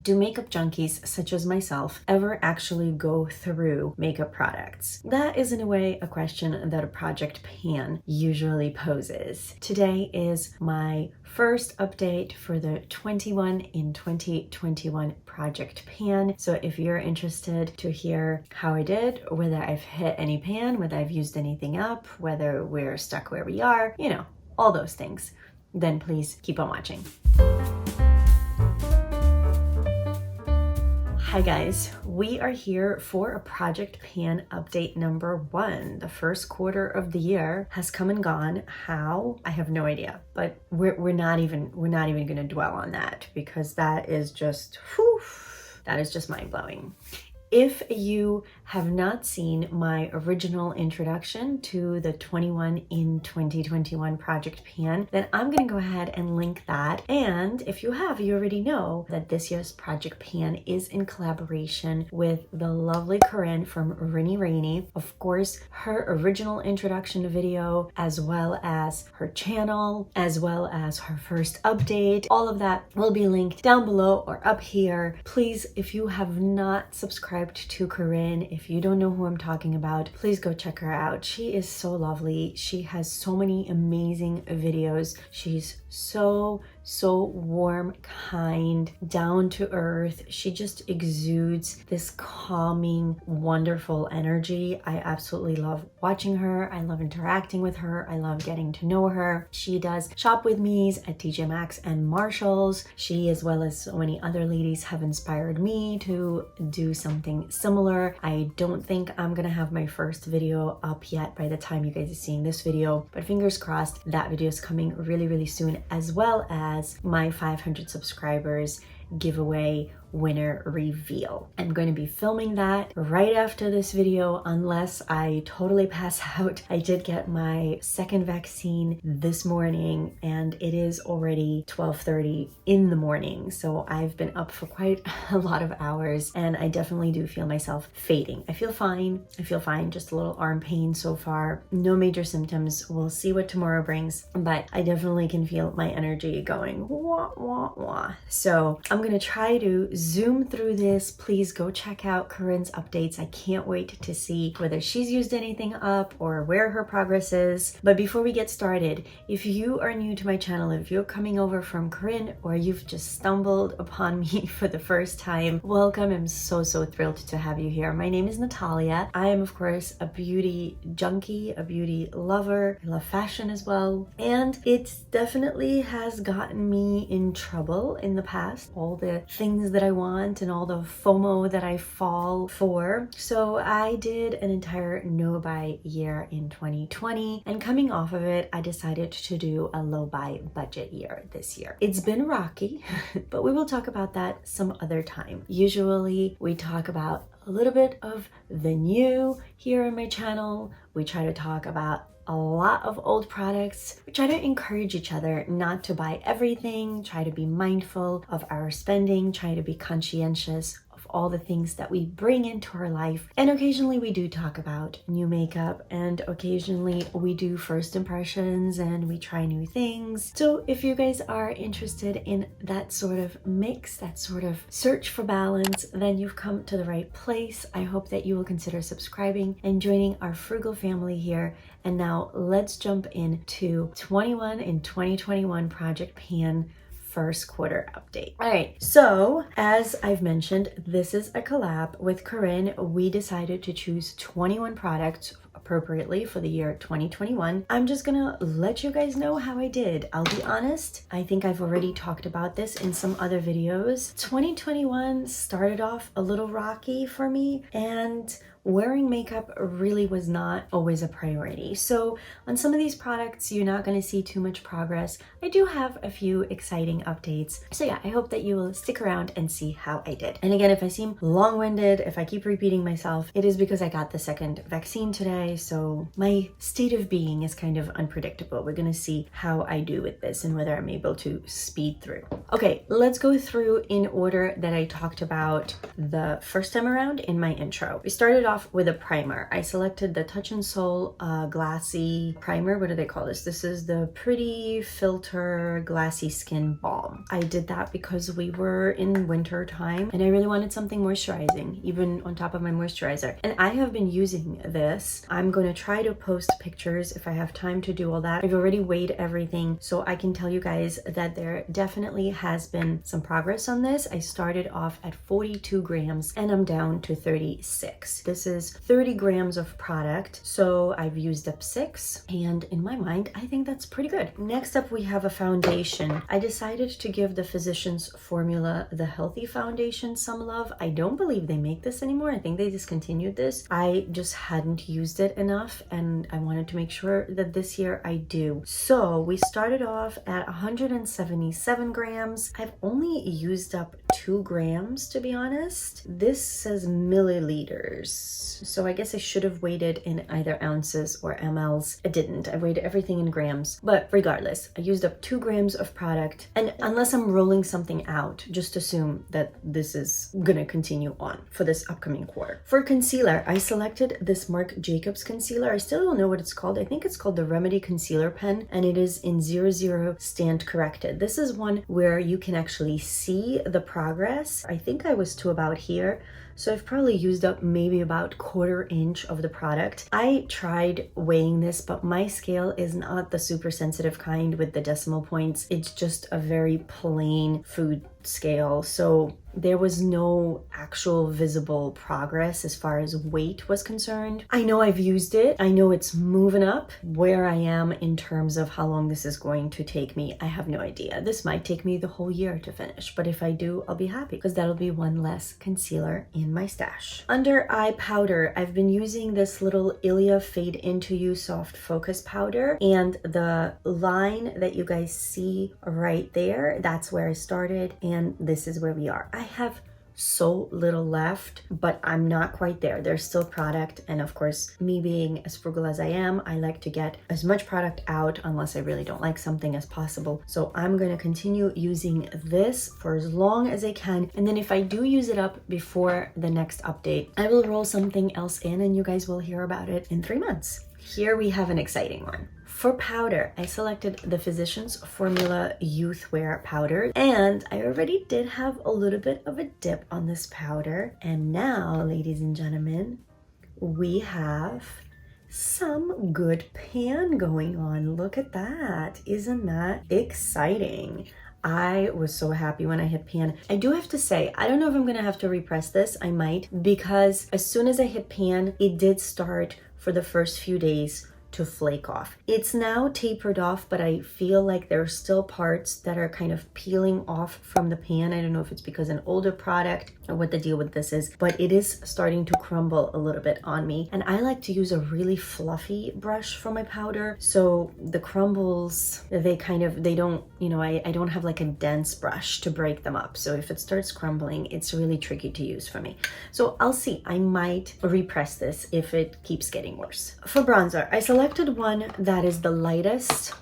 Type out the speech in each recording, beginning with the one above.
do makeup junkies such as myself ever actually go through makeup products? That is in a way a question that a project pan usually poses. Today is my first update for the 21 in 2021 project pan. So if you're interested to hear how I did, whether I've hit any pan, whether I've used anything up, whether we're stuck where we are, you know, all those things, then please keep on watching. Hi guys, we are here for a project pan update number 1. The first quarter of the year has come and gone. How? I have no idea, but we're not even going to dwell on that because that is just mind-blowing. If you have not seen my original introduction to the 21 in 2021 project pan, then I'm going to go ahead and link that. And if you have, you already know that this year's project pan is in collaboration with the lovely Corinne from Rinny Rainy. Of course, her original introduction video, as well as her channel, as well as her first update, all of that will be linked down below or up here. Please, if you have not subscribed to Corinne, if you don't know who I'm talking about, please go check her out. She is so lovely. She has so many amazing videos. She's so warm, kind, down to earth. She just exudes this calming, wonderful energy. I absolutely love watching her. I love interacting with her. I love getting to know her. She does shop with me's at TJ Maxx and Marshall's. She, as well as so many other ladies, have inspired me to do something similar. I don't think I'm gonna have my first video up yet by the time you guys are seeing this video, but fingers crossed that video is coming really soon, as well as my 500 subscribers giveaway winner reveal. I'm going to be filming that right after this video unless I totally pass out. I did get my second vaccine this morning and it is already 12:30 in the morning, so I've been up for quite a lot of hours and I definitely do feel myself fading. I feel fine, just a little arm pain so far, no major symptoms. We'll see what tomorrow brings, but I definitely can feel my energy going wah wah wah. So I'm gonna try to zoom through this. Please go check out Corinne's updates. I can't wait to see whether she's used anything up or where her progress is. But before we get started, if you are new to my channel, if you're coming over from Corinne or you've just stumbled upon me for the first time, welcome. I'm so thrilled to have you here. My name is Natalia. I am, of course, a beauty junkie, a beauty lover. I love fashion as well. And it definitely has gotten me in trouble in the past. All the things that I want and all the FOMO that I fall for. So I did an entire no buy year in 2020, and coming off of it, I decided to do a low buy budget year this year. It's been rocky, but we will talk about that some other time. Usually we talk about a little bit of the new here on my channel. We try to talk about a lot of old products. We try to encourage each other not to buy everything, try to be mindful of our spending, try to be conscientious of all the things that we bring into our life. And occasionally we do talk about new makeup, and occasionally we do first impressions and we try new things. So if you guys are interested in that sort of mix, that sort of search for balance, then you've come to the right place. I hope that you will consider subscribing and joining our frugal family here. And now let's jump into 21 in 2021 project pan first quarter update. All right, so as I've mentioned, this is a collab with Corinne. We decided to choose 21 products appropriately for the year 2021. I'm just gonna let you guys know how I did. I'll be honest, I think I've already talked about this in some other videos. 2021 started off a little rocky for me, and wearing makeup really was not always a priority. So on some of these products, you're not going to see too much progress. I do have a few exciting updates. So yeah, I hope that you will stick around and see how I did. And again, if I seem long-winded, if I keep repeating myself, it is because I got the second vaccine today. So my state of being is kind of unpredictable. We're going to see how I do with this and whether I'm able to speed through. Okay, let's go through in order that I talked about the first time around in my intro. We started off off with a primer. I selected the Touch and Soul Glassy primer. What do they call this? This is the Pretty Filter Glassy Skin Balm. I did that because we were in winter time and I really wanted something moisturizing, even on top of my moisturizer. And I have been using this. I'm going to try to post pictures if I have time to do all that. I've already weighed everything, so I can tell you guys that there definitely has been some progress on this. I started off at 42 grams and I'm down to 36. This is 30 grams of product, so I've used up 6, and in my mind I think that's pretty good. Next up we have a foundation. I decided to give the Physicians Formula the Healthy Foundation some love. I don't believe they make this anymore. I think they discontinued this. I just hadn't used it enough and I wanted to make sure that this year I do. So we started off at 177 grams. I've only used up 2 grams, to be honest. This says milliliters, so I guess I should have weighed it in either ounces or mls. I didn't. I weighed everything in grams, but regardless, I used up 2 grams of product, and unless I'm rolling something out, just assume that this is gonna continue on for this upcoming quarter. For concealer, I selected this Marc Jacobs concealer. I still don't know what it's called. I think it's called the Remedy Concealer Pen, and it is in 00 Stand Corrected. This is one where you can actually see the progress. I think I was to about here, so I've probably used up maybe about 1/4 inch of the product. I tried weighing this, but my scale is not the super sensitive kind with the decimal points. It's just a very plain food scale, so there was no actual visible progress as far as weight was concerned. I know I've used it. I know it's moving up. Where I am in terms of how long this is going to take me, I have no idea. This might take me the whole year to finish, but if I do, I'll be happy because that'll be one less concealer in my stash. Under eye powder, I've been using this little ILIA Fade Into You Soft Focus Powder, and the line that you guys see right there, that's where I started, and this is where we are. I have so little left, but I'm not quite there. There's still product, and of course, me being as frugal as I am, I like to get as much product out unless I really don't like something as possible. So I'm going to continue using this for as long as I can, and then if I do use it up before the next update, I will roll something else in and you guys will hear about it in 3 months. Here we have an exciting one. For powder, I selected the Physicians Formula Youth Wear Powder, and I already did have a little bit of a dip on this powder. And now, ladies and gentlemen, we have some good pan going on. Look at that. Isn't that exciting? I was so happy when I hit pan. I do have to say, I don't know if I'm gonna have to repress this. I might, because as soon as I hit pan, it did start for the first few days to flake off. It's now tapered off, but I feel like there are still parts that are kind of peeling off from the pan. I don't know if it's because an older product or what the deal with this is, but it is starting to crumble a little bit on me. And I like to use a really fluffy brush for my powder, so the crumbles, they don't, you know, I don't have like a dense brush to break them up. So if it starts crumbling, it's really tricky to use for me. So I'll see, I might repress this if it keeps getting worse. For bronzer, I selected one that is the lightest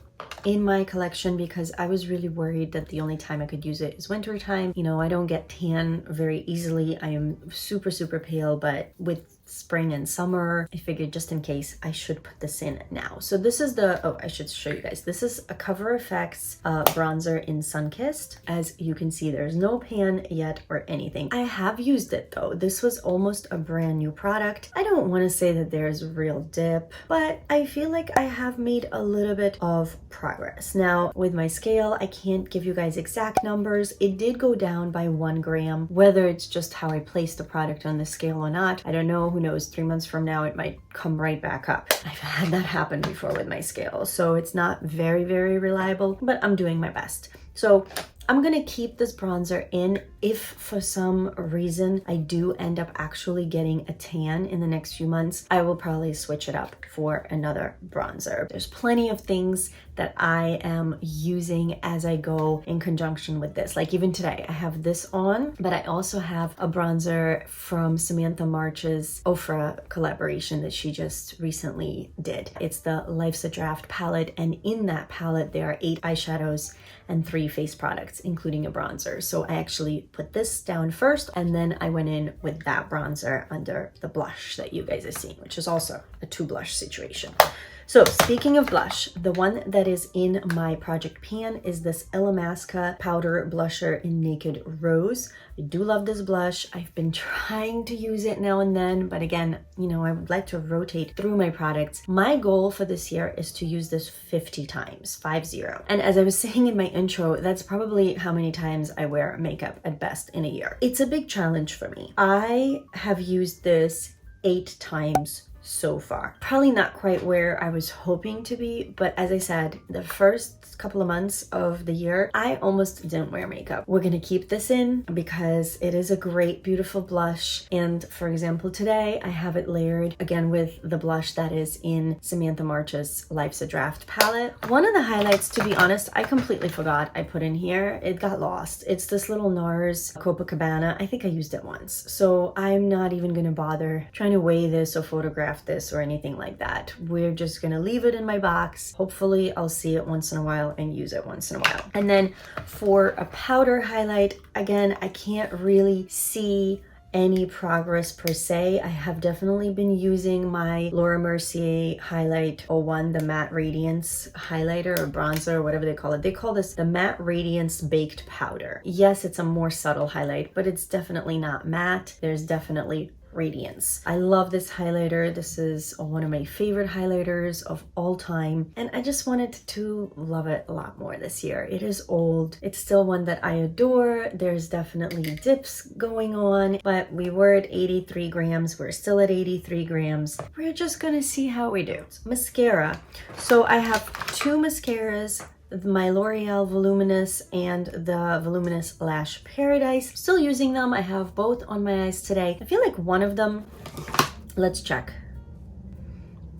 in my collection because I was really worried that the only time I could use it is winter time. You know, I don't get tan very easily. I am super, super pale, but with spring and summer, I figured just in case I should put this in now. So this is the, oh, I should show you guys. This is a Cover FX bronzer in Sunkissed. As you can see, there's no pan yet or anything. I have used it though. This was almost a brand new product. I don't want to say that there's a real dip, but I feel like I have made a little bit of progress. Now with my scale, I can't give you guys exact numbers. It did go down by 1 gram. Whether it's just how I placed the product on the scale or not, I don't know. Who knows, 3 months from now, it might come right back up. I've had that happen before with my scale, so it's not very, very reliable, but I'm doing my best. So I'm gonna keep this bronzer in. If for some reason I do end up actually getting a tan in the next few months, I will probably switch it up for another bronzer. There's plenty of things that I am using as I go in conjunction with this. Like even today, I have this on, but I also have a bronzer from Samantha March's OFRA collaboration that she just recently did. It's the Life's a Draft palette, and in that palette there are 8 eyeshadows and 3 face products, including a bronzer. So I actually put this down first, and then I went in with that bronzer under the blush that you guys are seeing, which is also a 2 blush situation. So speaking of blush, the one that is in my project pan is this ILLAMASQUA powder blusher in Naked Rose. I do love this blush. I've been trying to use it now and then, but again, you know, I would like to rotate through my products. My goal for this year is to use this 50 times, 50. And as I was saying in my intro, that's probably how many times I wear makeup at best in a year. It's a big challenge for me. I have used this 8 times so far. Probably not quite where I was hoping to be, but as I said, the first couple of months of the year, I almost didn't wear makeup. We're gonna keep this in because it is a great, beautiful blush. And for example, today I have it layered again with the blush that is in Samantha March's Life's a Draft palette. One of the highlights, to be honest, I completely forgot I put in here. It got lost. It's this little NARS Copacabana. I think I used it once. So I'm not even gonna bother trying to weigh this or photograph this or anything like that. We're just gonna leave it in my box. Hopefully I'll see it once in a while and use it once in a while. And then for a powder highlight, again, I can't really see any progress per se. I have definitely been using my Laura Mercier Highlight 01, the Matte Radiance highlighter or bronzer or whatever they call it. They call this the Matte Radiance Baked Powder. Yes, it's a more subtle highlight, but it's definitely not matte. There's definitely radiance. I love this highlighter. This is one of my favorite highlighters of all time, and I just wanted to love it a lot more this year. It is old. It's still one that I adore. There's definitely dips going on, but we were at 83 grams. We're still at 83 grams. We're just gonna see how we do. Mascara. So I have 2 mascaras, my L'Oreal Voluminous and the Voluminous Lash Paradise. Still using them. I have both on my eyes today. I feel like one of them, let's check.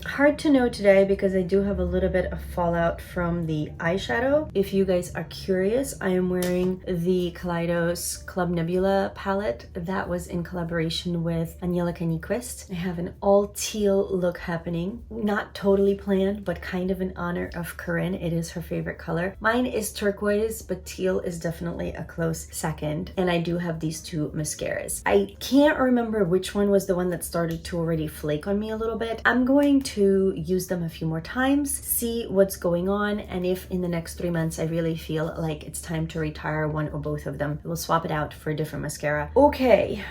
Hard to know today because I do have a little bit of fallout from the eyeshadow. If you guys are curious, I am wearing the Kaleidos Club Nebula palette that was in collaboration with Angelica Nyquist. I have an all teal look happening. Not totally planned, but kind of in honor of Corinne. It is her favorite color. Mine is turquoise, but teal is definitely a close second. And I do have these 2 mascaras. I can't remember which one was the one that started to already flake on me a little bit. I'm going to use them a few more times, see what's going on, and if in the next 3 months I really feel like it's time to retire one or both of them, we'll swap it out for a different mascara. Okay,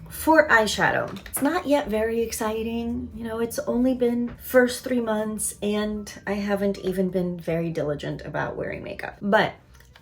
for eyeshadow, it's not yet very exciting. You know, it's only been first 3 months and I haven't even been very diligent about wearing makeup, but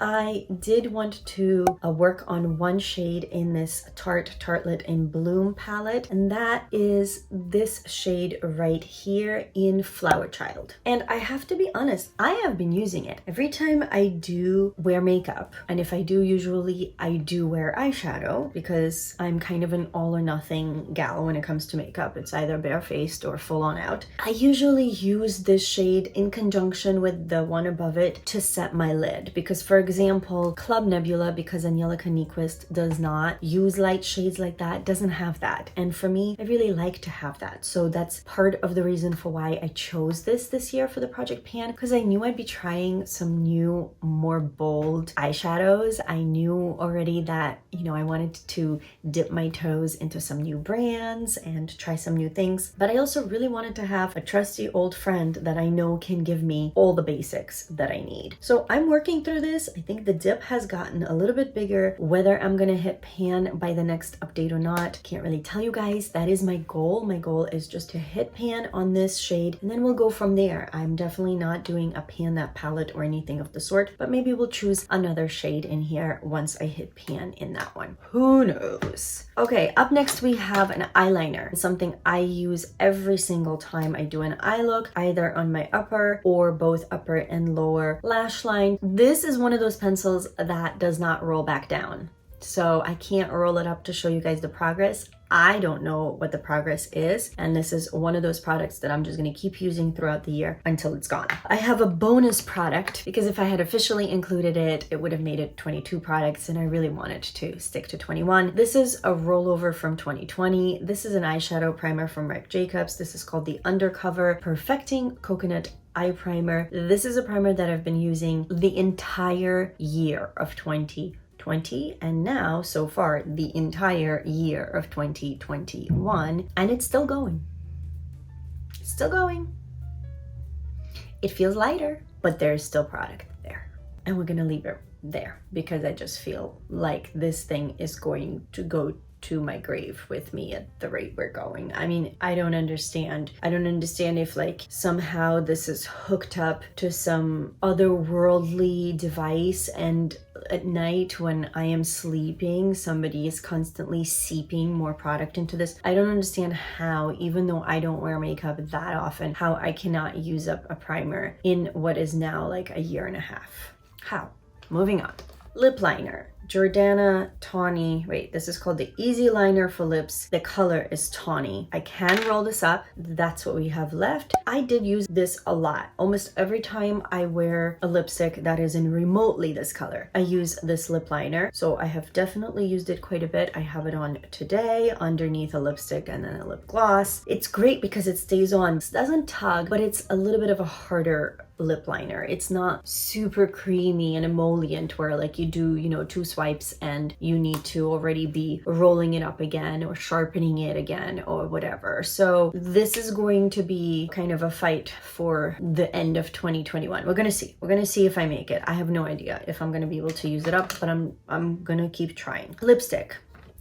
I did want to work on one shade in this Tartlet in Bloom palette, and that is this shade right here in Flower Child. And I have to be honest, I have been using it every time I do wear makeup, and if I do, usually I do wear eyeshadow because I'm kind of an all or nothing gal when it comes to makeup. It's either barefaced or full on out. I usually use this shade in conjunction with the one above it to set my lid because, for example, Club Nebula, because Angelica Nyquist does not use light shades like that, doesn't have that. And for me, I really like to have that. So that's part of the reason for why I chose this year for the Project Pan, because I knew I'd be trying some new, more bold eyeshadows. I knew already that, you know, I wanted to dip my toes into some new brands and try some new things. But I also really wanted to have a trusty old friend that I know can give me all the basics that I need. So I'm working through this. I think the dip has gotten a little bit bigger. Whether I'm gonna hit pan by the next update or not, can't really tell you guys. That is my goal. My goal is just to hit pan on this shade and then we'll go from there. I'm definitely not doing a pan that palette or anything of the sort, but maybe we'll choose another shade in here once I hit pan in that one. Who knows? Okay, up next we have an eyeliner. It's something I use every single time I do an eye look, either on my upper or both upper and lower lash line. This is one of those pencils that does not roll back down. So I can't roll it up to show you guys the progress. I don't know what the progress is, and this is one of those products that I'm just gonna keep using throughout the year until it's gone. I have a bonus product because if I had officially included it, it would have made it 22 products, and I really wanted to stick to 21. This is a rollover from 2020. This is an eyeshadow primer from Marc Jacobs. This is called the Undercover Perfecting Coconut Eye Primer. This is a primer that I've been using the entire year of 2020 and now so far the entire year of 2021, and it's still going. It's still going. It feels lighter, but there's still product there, and we're gonna leave it there because I just feel like this thing is going to go to my grave with me at the rate we're going. I mean, I don't understand if like somehow this is hooked up to some otherworldly device, and at night when I am sleeping, somebody is constantly seeping more product into this. I don't understand how, even though I don't wear makeup that often, how I cannot use up a primer in what is now like a year and a half. How? Moving on. Lip liner. Jordana Tawny. Wait, this is called the Easy Liner for Lips. The color is Tawny. I can roll this up. That's what we have left. I did use this a lot. Almost every time I wear a lipstick that is in remotely this color, I use this lip liner. So I have definitely used it quite a bit. I have it on today underneath a lipstick and then a lip gloss. It's great because it stays on. It doesn't tug, but it's a little bit of a harder lip liner. It's not super creamy and emollient where like you do, you know, 2 swipes and you need to already be rolling it up again or sharpening it again or whatever. So this is going to be kind of a fight for the end of 2021. We're gonna see. We're gonna see if I make it. I have no idea if I'm gonna be able to use it up, but I'm gonna keep trying. Lipstick.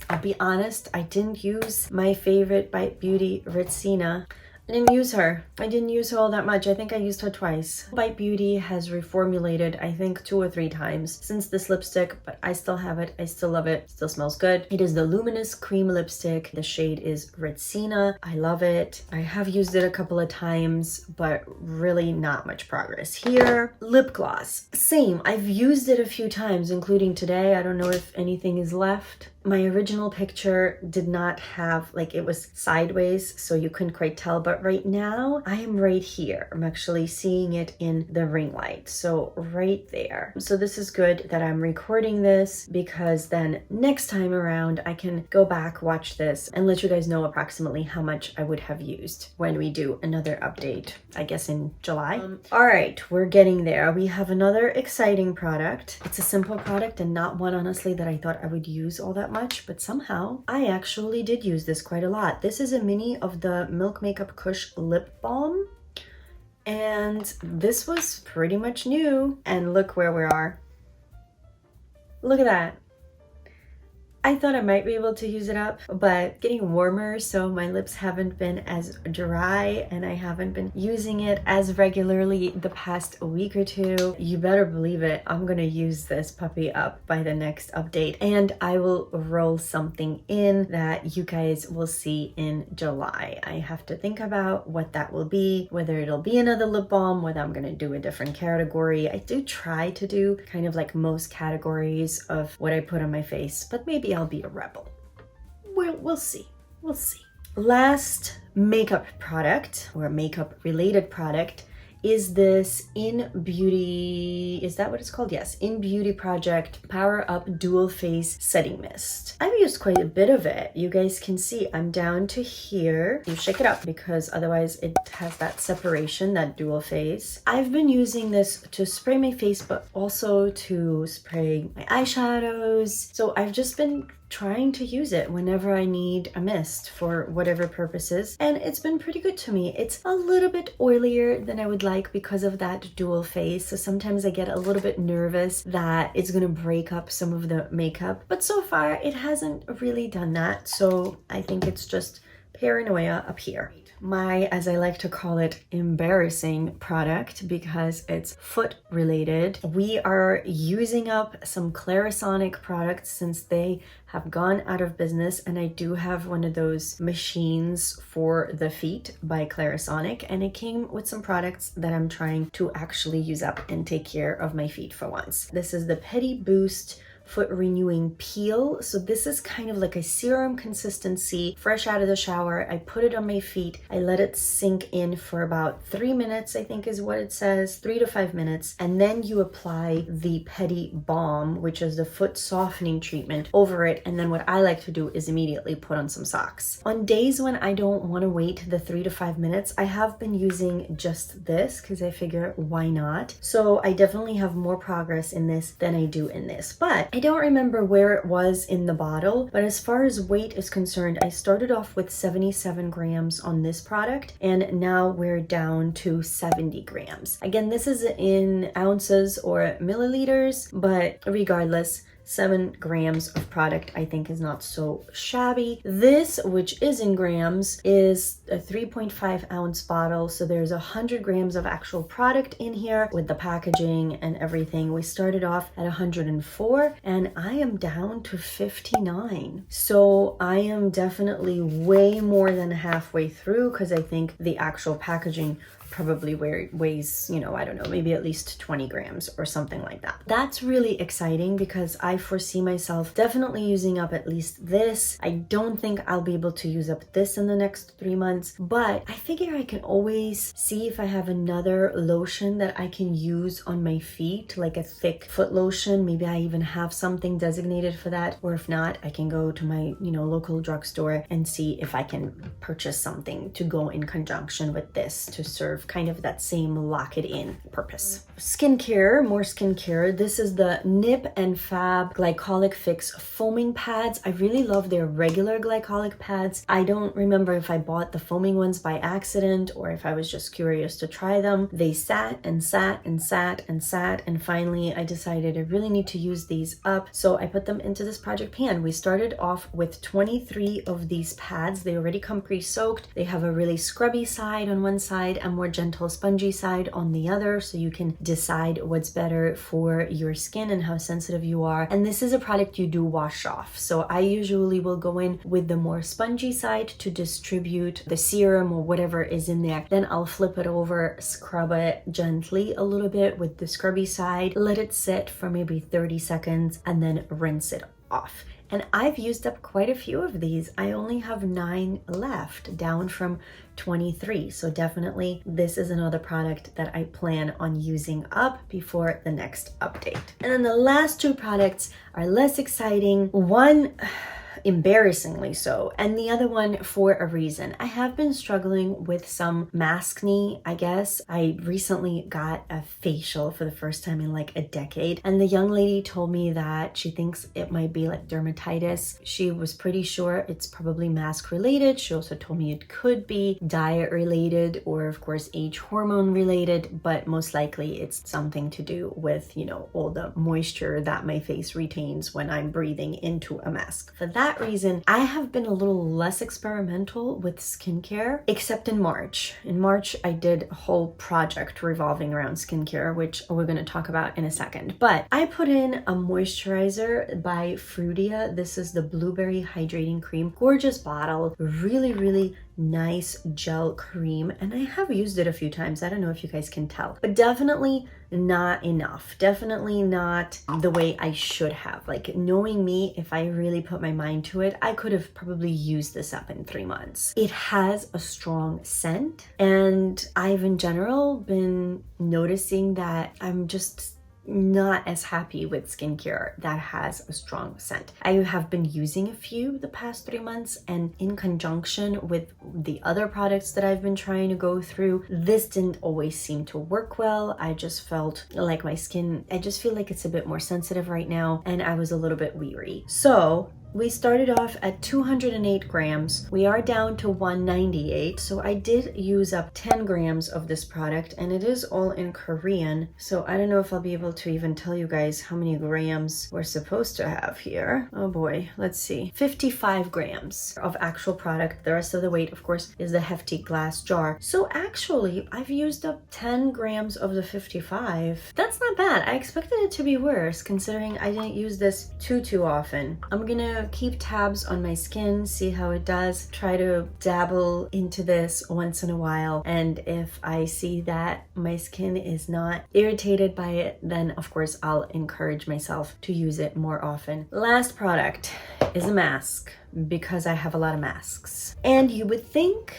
I'll be honest, I didn't use my favorite Bite Beauty Ritzina. I didn't use her. I didn't use her all that much. I think I used her twice. Bite Beauty has reformulated, I think 2 or 3 times since this lipstick, but I still have it. I still love it. Still smells good. It is the Luminous Cream Lipstick. The shade is Ritzina. I love it. I have used it a couple of times, but really not much progress here. Lip gloss. Same. I've used it a few times, including today. I don't know if anything is left. My original picture did not have, like, it was sideways, so you couldn't quite tell, but right now I am right here. I'm actually seeing it in the ring light, so right there. So this is good that I'm recording this because then next time around I can go back, watch this, and let you guys know approximately how much I would have used when we do another update, I guess in July. All right, we're getting there. We have another exciting product. It's a simple product and not one, honestly, that I thought I would use all that much, but somehow I actually did use this quite a lot. This is a mini of the Milk Makeup Kush Lip Balm, and this was pretty much new, and look where we are. Look at that. I thought I might be able to use it up, but getting warmer, so my lips haven't been as dry and I haven't been using it as regularly the past week or 2. You better believe it, I'm gonna use this puppy up by the next update, and I will roll something in that you guys will see in July. I have to think about what that will be, whether it'll be another lip balm, whether I'm gonna do a different category. I do try to do kind of like most categories of what I put on my face, but maybe I'll be a rebel. We'll see. We'll see. Last makeup product or makeup related product is this In Beauty, is that what it's called? Yes, In Beauty Project Power Up Dual Face Setting Mist. I've used quite a bit of it. You guys can see I'm down to here. You shake it up because otherwise it has that separation, that dual face. I've been using this to spray my face, but also to spray my eyeshadows. So I've just been trying to use it whenever I need a mist for whatever purposes, and it's been pretty good to me. It's a little bit oilier than I would like because of that dual face, so sometimes I get a little bit nervous that it's gonna break up some of the makeup, but so far it hasn't really done that, so I think it's just paranoia up here. My, as I like to call it, embarrassing product because it's foot related. We are using up some Clarisonic products since they have gone out of business, and I do have one of those machines for the feet by Clarisonic, and it came with some products that I'm trying to actually use up and take care of my feet for once. This is the Petty Boost Foot Renewing Peel. So this is kind of like a serum consistency, fresh out of the shower. I put it on my feet. I let it sink in for about 3 minutes, I think is what it says, 3 to 5 minutes. And then you apply the Pedi Balm, which is the foot softening treatment, over it. And then what I like to do is immediately put on some socks. On days when I don't want to wait the 3 to 5 minutes, I have been using just this because I figure why not? So I definitely have more progress in this than I do in this, but I don't remember where it was in the bottle. But as far as weight is concerned, I started off with 77 grams on this product, and now we're down to 70 grams. Again, this is in ounces or milliliters, but regardless, 7 grams of product I think is not so shabby. This, which is in grams, is a 3.5 ounce bottle, so there's 100 grams of actual product in here with the packaging and everything. We started off at 104 and I am down to 59. So I am definitely way more than halfway through, because I think the actual packaging probably weighs, you know, I don't know, maybe at least 20 grams or something like that. That's really exciting because I foresee myself definitely using up at least this. I don't think I'll be able to use up this in the next 3 months, but I figure I can always see if I have another lotion that I can use on my feet, like a thick foot lotion. Maybe I even have something designated for that, or if not, I can go to my, you know, local drugstore and see if I can purchase something to go in conjunction with this to serve kind of that same lock it in purpose. Skincare, more skincare. This is the Nip and Fab Glycolic Fix foaming pads. I really love their regular glycolic pads. I don't remember if I bought the foaming ones by accident or if I was just curious to try them. They sat and sat and sat and sat, and finally I decided I really need to use these up, so I put them into this project pan. We started off with 23 of these pads. They already come pre-soaked. They have a really scrubby side on one side, a more gentle spongy side on the other, so you can decide what's better for your skin and how sensitive you are. And this is a product you do wash off, so I usually will go in with the more spongy side to distribute the serum or whatever is in there. Then I'll flip it over, scrub it gently a little bit with the scrubby side, let it sit for maybe 30 seconds, and then rinse it off. And I've used up quite a few of these. I only have 9 left, down from 23. So definitely this is another product that I plan on using up before the next update. And then the last 2 products are less exciting. One, embarrassingly so, and the other one for a reason. I have been struggling with some maskne, I guess. I recently got a facial for the first time in like a decade, and the young lady told me that she thinks it might be like dermatitis. She was pretty sure it's probably mask related. She also told me it could be diet related or of course age hormone related, but most likely it's something to do with, you know, all the moisture that my face retains when I'm breathing into a mask. For that reason, I have been a little less experimental with skincare, except in March. In March, I did a whole project revolving around skincare, which we're going to talk about in a second. But I put in a moisturizer by Fruitia. This is the Blueberry Hydrating Cream. Gorgeous bottle, really, really nice gel cream, and I have used it a few times. I don't know if you guys can tell, but definitely not enough. Definitely not the way I should have. Like, knowing me, if I really put my mind to it, I could have probably used this up in 3 months. It has a strong scent, and I've in general been noticing that I'm just not as happy with skincare that has a strong scent. I have been using a few the past 3 months, and in conjunction with the other products that I've been trying to go through, this didn't always seem to work well. I just felt like my skin, I just feel like it's a bit more sensitive right now, and I was a little bit weary. So we started off at 208 grams. We are down to 198. So I did use up 10 grams of this product, and it is all in Korean. So I don't know if I'll be able to even tell you guys how many grams we're supposed to have here. Oh boy, let's see. 55 grams of actual product. The rest of the weight, of course, is the hefty glass jar. So actually, I've used up 10 grams of the 55. That's not bad. I expected it to be worse, considering I didn't use this too often. I'm gonna keep tabs on my skin, see how it does, try to dabble into this once in a while. And if I see that my skin is not irritated by it, then of course I'll encourage myself to use it more often. Last product is a mask, because I have a lot of masks. And you would think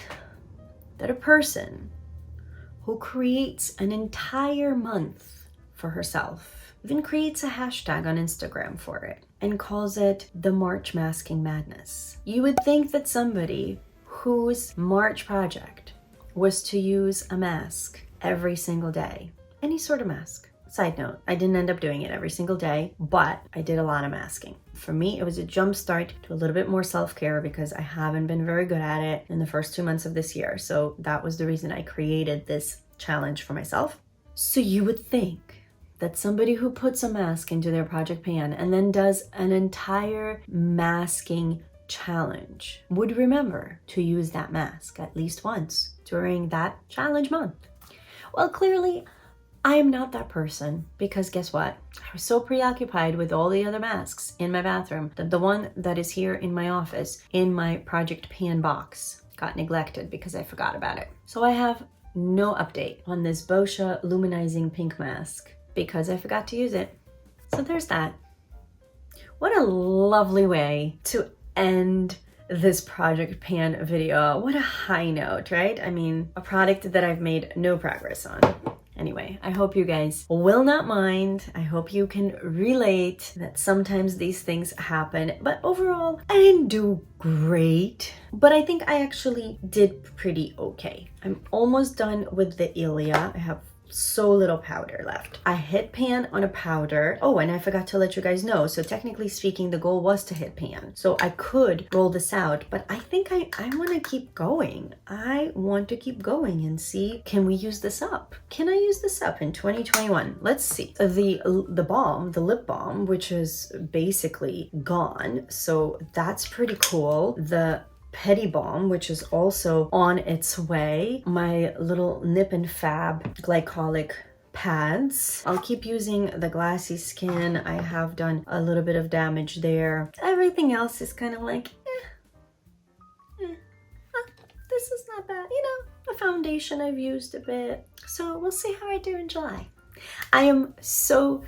that a person who creates an entire month for herself, even creates a hashtag on Instagram for it and calls it the March Masking Madness. You would think that somebody whose March project was to use a mask every single day, any sort of mask. Side note, I didn't end up doing it every single day, but I did a lot of masking. For me, it was a jump start to a little bit more self-care because I haven't been very good at it in the first 2 months of this year. So that was the reason I created this challenge for myself. So you would think that somebody who puts a mask into their project pan and then does an entire masking challenge would remember to use that mask at least once during that challenge month. Well, clearly, I am not that person, because guess what? I was so preoccupied with all the other masks in my bathroom that the one that is here in my office in my project pan box got neglected because I forgot about it. So I have no update on this Boscia Luminizing Pink Mask because I forgot to use it. So there's that. What a lovely way to end this project pan video. What a high note, right? I mean, a product that I've made no progress on. Anyway, I hope you guys will not mind. I hope you can relate that sometimes these things happen. But overall, I didn't do great, but I think I actually did pretty okay. I'm almost done with the ILIA. I have so little powder left. I hit pan on a powder. Oh, and I forgot to let you guys know. So technically speaking, the goal was to hit pan. So I could roll this out, but I think I want to keep going. I want to keep going and see, can we use this up? Can I use this up in 2021? Let's see. The balm, the lip balm, which is basically gone. So that's pretty cool. The Petty Balm, which is also on its way. My little Nip and Fab glycolic pads. I'll keep using the Glassy skin. I have done a little bit of damage there. Everything else is kind of like, this is not bad. You know, a foundation I've used a bit. So we'll see how I do in July. I am so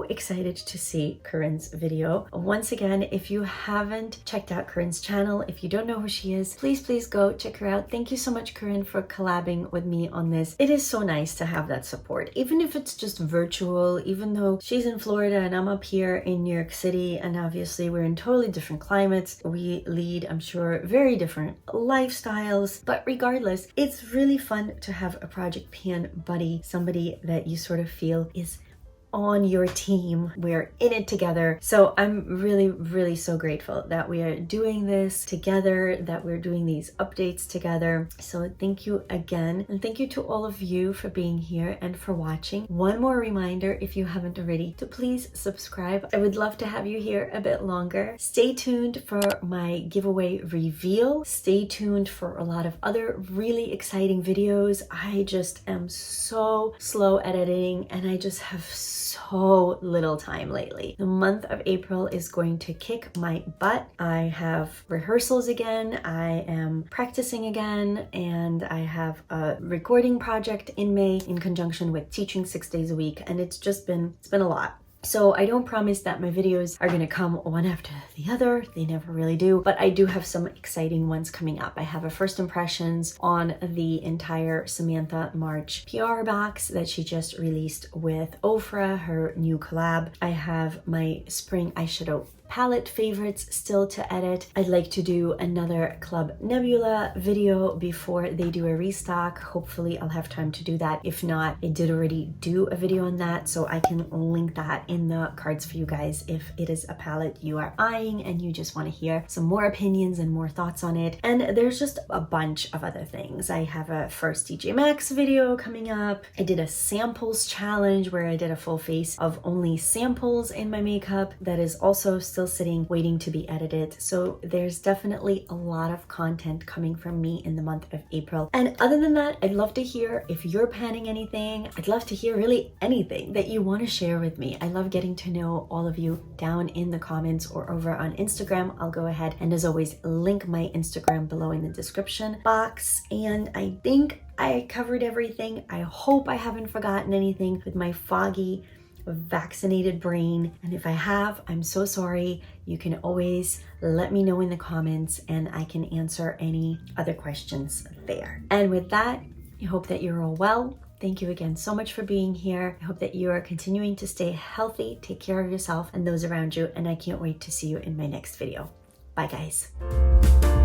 excited to see Corinne's video. Once again, if you haven't checked out Corinne's channel, if you don't know who she is, please go check her out. Thank you so much, Corinne, for collabing with me on this. It is so nice to have that support, even if it's just virtual, even though she's in Florida and I'm up here in New York City, and obviously we're in totally different climates. We lead, I'm sure, very different lifestyles, but regardless, it's really fun to have a project pan buddy, somebody that you sort of feel is on your team. We're in it together. So I'm really so grateful that we are doing this together, that we're doing these updates together. So thank you again, and thank you to all of you for being here and for watching. One more reminder, if you haven't already, to please subscribe. I would love to have you here a bit longer. Stay tuned for my giveaway reveal. Stay tuned for a lot of other really exciting videos. I just am so slow at editing, and I just have so little time lately. The month of April is going to kick my butt. I have rehearsals again, I am practicing again, and I have a recording project in May in conjunction with teaching 6 days a week, and it's been a lot. So I don't promise that my videos are going to come one after the other. They never really do, but I do have some exciting ones coming up. I have a first impressions on the entire Samantha March PR box that she just released with OFRA, her new collab. I have my spring eyeshadow palette favorites still to edit. I'd like to do another Club Nebula video before they do a restock. Hopefully I'll have time to do that. If not, I did already do a video on that, so I can link that in the cards for you guys if it is a palette you are eyeing and you just want to hear some more opinions and more thoughts on it. And there's just a bunch of other things. I have a first DJ Maxx video coming up. I did a samples challenge where I did a full face of only samples in my makeup that is also still still sitting waiting to be edited. So there's definitely a lot of content coming from me in the month of April. And other than that, I'd love to hear if you're panning anything. I'd love to hear really anything that you want to share with me. I love getting to know all of you down in the comments or over on Instagram. I'll go ahead and, as always, link my Instagram below in the description box. And I think I covered everything. I hope I haven't forgotten anything with my foggy, vaccinated brain. And if I have, I'm so sorry. You can always let me know in the comments and I can answer any other questions there. And with that, I hope that you're all well. Thank you again so much for being here. I hope that you are continuing to stay healthy, take care of yourself and those around you, and I can't wait to see you in my next video. Bye, guys.